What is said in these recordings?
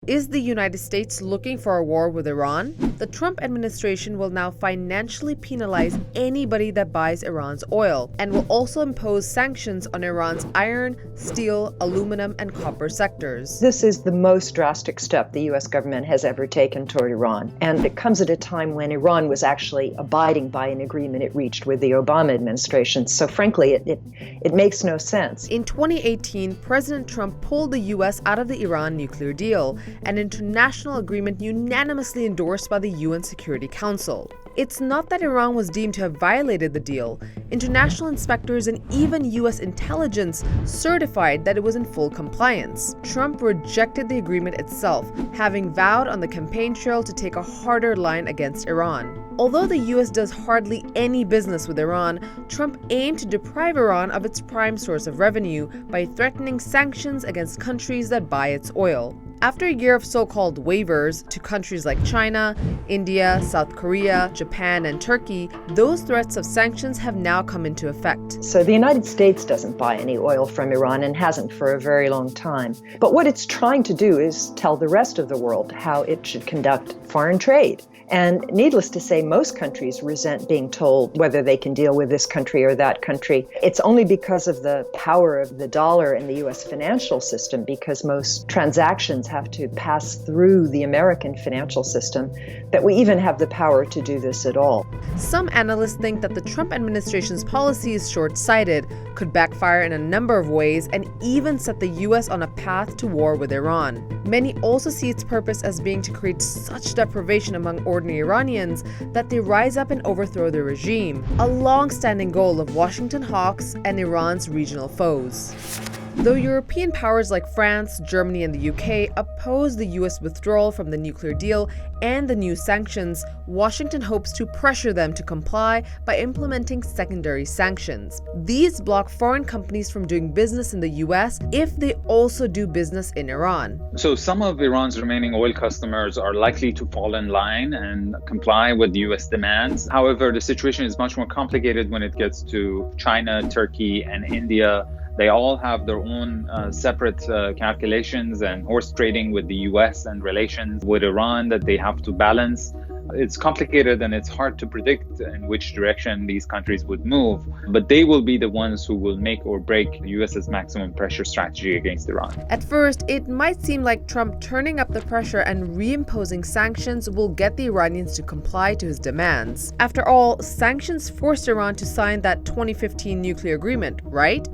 Is the United States looking for a war with Iran? The Trump administration will now financially penalize anybody that buys Iran's oil and will also impose sanctions on Iran's iron, steel, aluminum, and copper sectors. This is the most drastic step the U.S. government has ever taken toward Iran, and it comes at a time when Iran was actually abiding by an agreement it reached with the Obama administration. So frankly, it makes no sense. In 2018, President Trump pulled the U.S. out of the Iran nuclear deal, an international agreement unanimously endorsed by the UN Security Council. It's not that Iran was deemed to have violated the deal. International inspectors and even U.S. intelligence certified that it was in full compliance. Trump rejected the agreement itself, having vowed on the campaign trail to take a harder line against Iran. Although the U.S. does hardly any business with Iran, Trump aimed to deprive Iran of its prime source of revenue by threatening sanctions against countries that buy its oil. After a year of so-called waivers to countries like China, India, South Korea, Japan, and Turkey, those threats of sanctions have now come into effect. So the United States doesn't buy any oil from Iran and hasn't for a very long time. But what it's trying to do is tell the rest of the world how it should conduct foreign trade. And needless to say, most countries resent being told whether they can deal with this country or that country. It's only because of the power of the dollar in the U.S. financial system, because most transactions have to pass through the American financial system, that we even have the power to do this at all. Some analysts think that the Trump administration's policy is short-sighted, could backfire in a number of ways, and even set the U.S. on a path to war with Iran. Many also see its purpose as being to create such deprivation among ordinary Iranians that they rise up and overthrow the regime, a long-standing goal of Washington hawks and Iran's regional foes. Though European powers like France, Germany, and the UK oppose the US withdrawal from the nuclear deal and the new sanctions, Washington hopes to pressure them to comply by implementing secondary sanctions. These block foreign companies from doing business in the US if they also do business in Iran. So some of Iran's remaining oil customers are likely to fall in line and comply with US demands. However, the situation is much more complicated when it gets to China, Turkey, and India. They all have their own separate calculations and horse trading with the US and relations with Iran that they have to balance. It's complicated and it's hard to predict in which direction these countries would move, but they will be the ones who will make or break the US's maximum pressure strategy against Iran. At first, it might seem like Trump turning up the pressure and reimposing sanctions will get the Iranians to comply to his demands. After all, sanctions forced Iran to sign that 2015 nuclear agreement, right?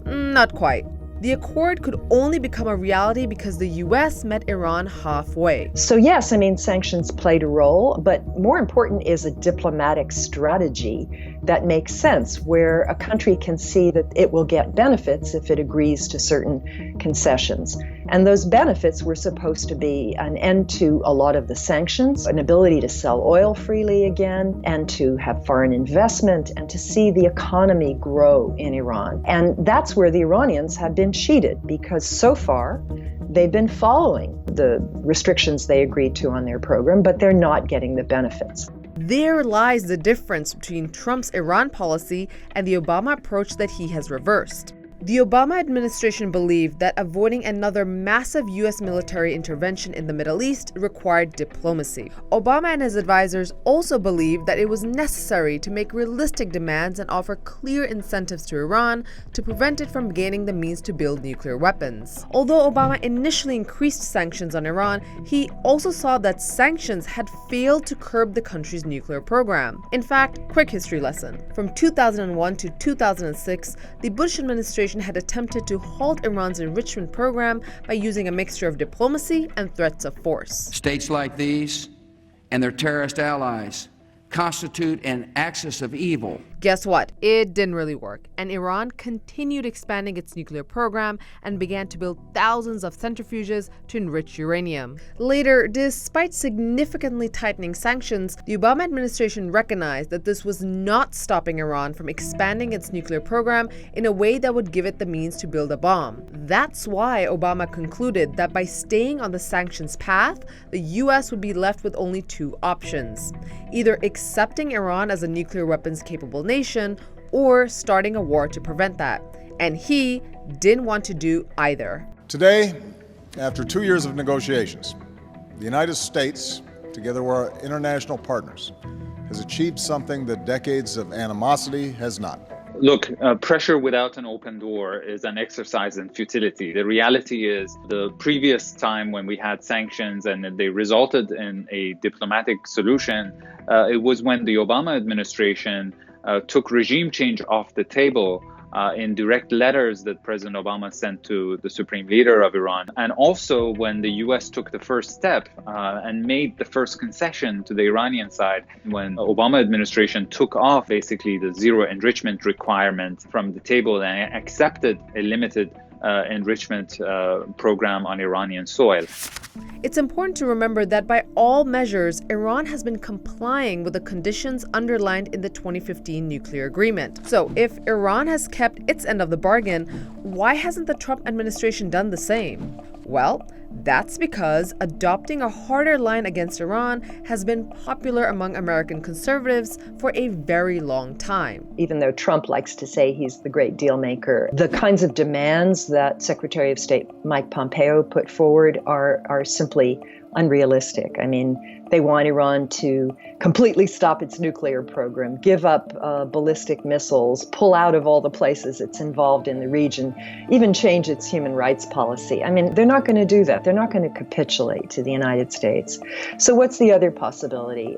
Not quite. The accord could only become a reality because the U.S. met Iran halfway. So yes, sanctions played a role, but more important is a diplomatic strategy that makes sense, where a country can see that it will get benefits if it agrees to certain concessions. And those benefits were supposed to be an end to a lot of the sanctions, an ability to sell oil freely again, and to have foreign investment, and to see the economy grow in Iran. And that's where the Iranians have been cheated, because so far they've been following the restrictions they agreed to on their program, but they're not getting the benefits. There lies the difference between Trump's Iran policy and the Obama approach that he has reversed. The Obama administration believed that avoiding another massive U.S. military intervention in the Middle East required diplomacy. Obama and his advisors also believed that it was necessary to make realistic demands and offer clear incentives to Iran to prevent it from gaining the means to build nuclear weapons. Although Obama initially increased sanctions on Iran, he also saw that sanctions had failed to curb the country's nuclear program. In fact, quick history lesson. From 2001 to 2006, the Bush administration had attempted to halt Iran's enrichment program by using a mixture of diplomacy and threats of force. States like these and their terrorist allies constitute an axis of evil. Guess what? It didn't really work, and Iran continued expanding its nuclear program and began to build thousands of centrifuges to enrich uranium. Later, despite significantly tightening sanctions, the Obama administration recognized that this was not stopping Iran from expanding its nuclear program in a way that would give it the means to build a bomb. That's why Obama concluded that by staying on the sanctions path, the US would be left with only two options: either accepting Iran as a nuclear weapons-capable nation or starting a war to prevent that. And he didn't want to do either. Today, After 2 years of negotiations, the United States, together with our international partners, has achieved something that decades of animosity has not. Look, pressure without an open door is an exercise in futility. The reality is the previous time when we had sanctions and they resulted in a diplomatic solution, it was when the Obama administration took regime change off the table in direct letters that President Obama sent to the supreme leader of Iran. And also when the US took the first step and made the first concession to the Iranian side, when the Obama administration took off basically the zero enrichment requirement from the table and accepted a limited enrichment program on Iranian soil. It's important to remember that by all measures, Iran has been complying with the conditions underlined in the 2015 nuclear agreement. So if Iran has kept its end of the bargain, why hasn't the Trump administration done the same? Well, that's because adopting a harder line against Iran has been popular among American conservatives for a very long time. Even though Trump likes to say he's the great deal maker, the kinds of demands that Secretary of State Mike Pompeo put forward are simply unrealistic. I mean, they want Iran to completely stop its nuclear program, give up ballistic missiles, pull out of all the places it's involved in the region, even change its human rights policy. I mean, they're not going to do that. They're not going to capitulate to the United States. So what's the other possibility?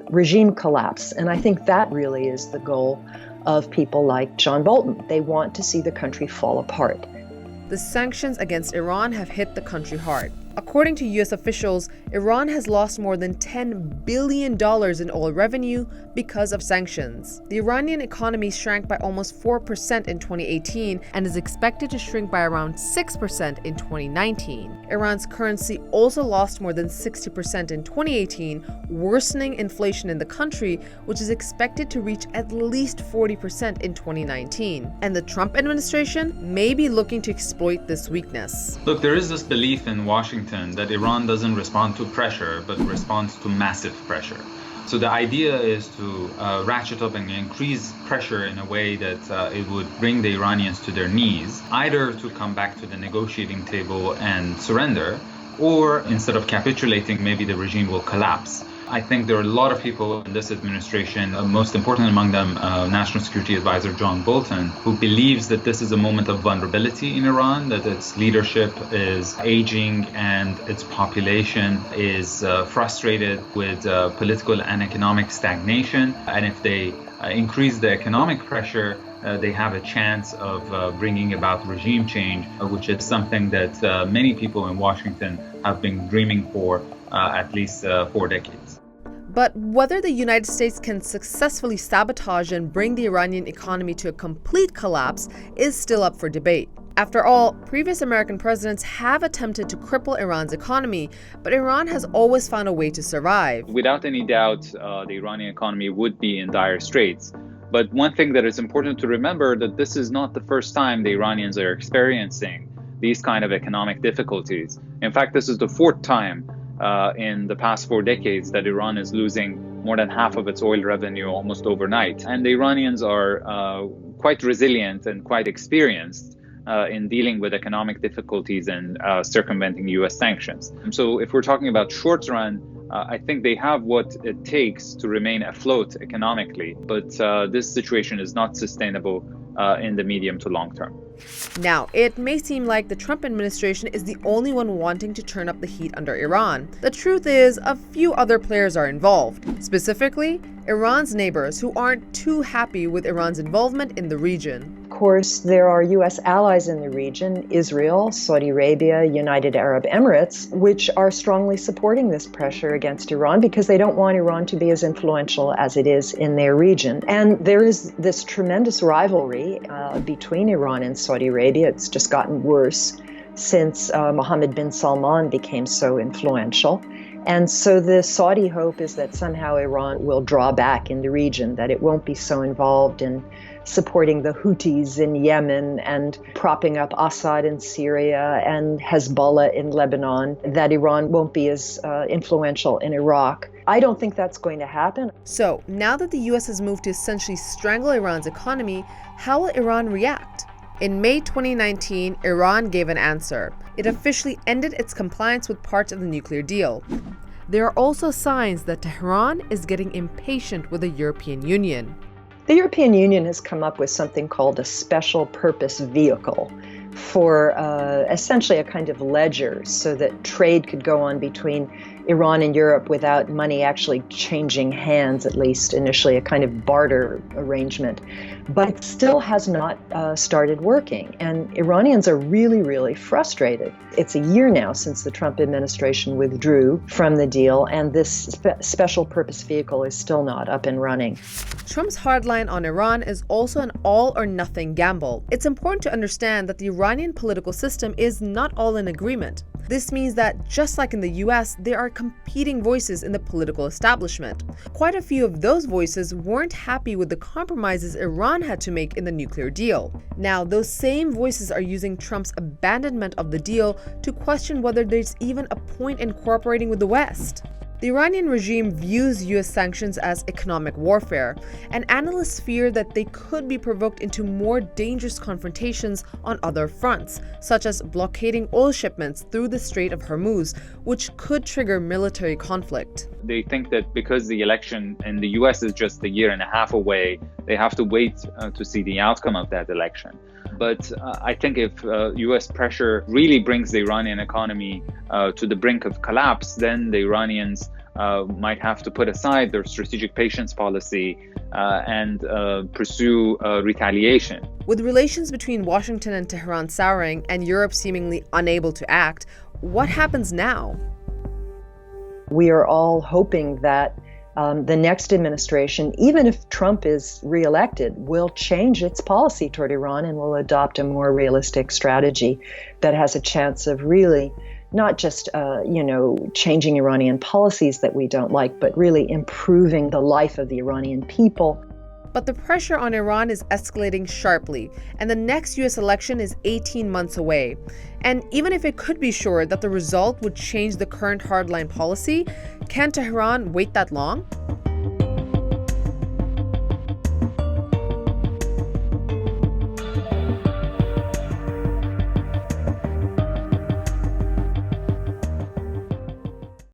Regime collapse. And I think that really is the goal of people like John Bolton. They want to see the country fall apart. The sanctions against Iran have hit the country hard. According to U.S. officials, Iran has lost more than $10 billion in oil revenue because of sanctions. The Iranian economy shrank by almost 4% in 2018 and is expected to shrink by around 6% in 2019. Iran's currency also lost more than 60% in 2018, worsening inflation in the country, which is expected to reach at least 40% in 2019. And the Trump administration may be looking to exploit this weakness. Look, there is this belief in Washington that Iran doesn't respond to pressure, but responds to massive pressure. So the idea is to ratchet up and increase pressure in a way that it would bring the Iranians to their knees, either to come back to the negotiating table and surrender, or instead of capitulating, maybe the regime will collapse. I think there are a lot of people in this administration, most important among them, National Security Advisor John Bolton, who believes that this is a moment of vulnerability in Iran, that its leadership is aging and its population is frustrated with political and economic stagnation. And if they increase the economic pressure, they have a chance of bringing about regime change, which is something that many people in Washington have been dreaming for at least 4 decades. But whether the United States can successfully sabotage and bring the Iranian economy to a complete collapse is still up for debate. After all, previous American presidents have attempted to cripple Iran's economy, but Iran has always found a way to survive. Without any doubt, the Iranian economy would be in dire straits. But one thing that is important to remember that this is not the first time the Iranians are experiencing these kind of economic difficulties. In fact, this is the 4th time in the past 4 decades that Iran is losing more than half of its oil revenue almost overnight. And the Iranians are quite resilient and quite experienced in dealing with economic difficulties and circumventing U.S. sanctions. So if we're talking about short run, I think they have what it takes to remain afloat economically. But this situation is not sustainable in the medium to long term. Now, it may seem like the Trump administration is the only one wanting to turn up the heat under Iran. The truth is, a few other players are involved. Specifically, Iran's neighbors who aren't too happy with Iran's involvement in the region. Of course, there are U.S. allies in the region, Israel, Saudi Arabia, United Arab Emirates, which are strongly supporting this pressure against Iran because they don't want Iran to be as influential as it is in their region. And there is this tremendous rivalry between Iran and Saudi Arabia. It's just gotten worse since Mohammed bin Salman became so influential. And so the Saudi hope is that somehow Iran will draw back in the region, that it won't be so involved in supporting the Houthis in Yemen and propping up Assad in Syria and Hezbollah in Lebanon, that Iran won't be as influential in Iraq. I don't think that's going to happen. So now that the U.S. has moved to essentially strangle Iran's economy, how will Iran react? In May 2019, Iran gave an answer. It officially ended its compliance with parts of the nuclear deal. There are also signs that Tehran is getting impatient with the European Union. The European Union has come up with something called a special purpose vehicle for essentially a kind of ledger so that trade could go on between Iran and Europe without money actually changing hands, at least initially, a kind of barter arrangement. But it still has not started working, and Iranians are really, really frustrated. It's a year now since the Trump administration withdrew from the deal, and this special purpose vehicle is still not up and running. Trump's hardline on Iran is also an all-or-nothing gamble. It's important to understand that the Iranian political system is not all in agreement. This means that, just like in the US, there are competing voices in the political establishment. Quite a few of those voices weren't happy with the compromises Iran had to make in the nuclear deal. Now, those same voices are using Trump's abandonment of the deal to question whether there's even a point in cooperating with the West. The Iranian regime views US sanctions as economic warfare, and analysts fear that they could be provoked into more dangerous confrontations on other fronts, such as blockading oil shipments through the Strait of Hormuz, which could trigger military conflict. They think that because the election in the US is just a year and a half away, they have to wait to see the outcome of that election. But I think if US pressure really brings the Iranian economy to the brink of collapse, then the Iranians might have to put aside their strategic patience policy and pursue retaliation. With relations between Washington and Tehran souring and Europe seemingly unable to act, what happens now? We are all hoping that the next administration, even if Trump is reelected, will change its policy toward Iran and will adopt a more realistic strategy that has a chance of really not just, changing Iranian policies that we don't like, but really improving the life of the Iranian people. But the pressure on Iran is escalating sharply, and the next US election is 18 months away. And even if it could be sure that the result would change the current hardline policy, can Tehran wait that long?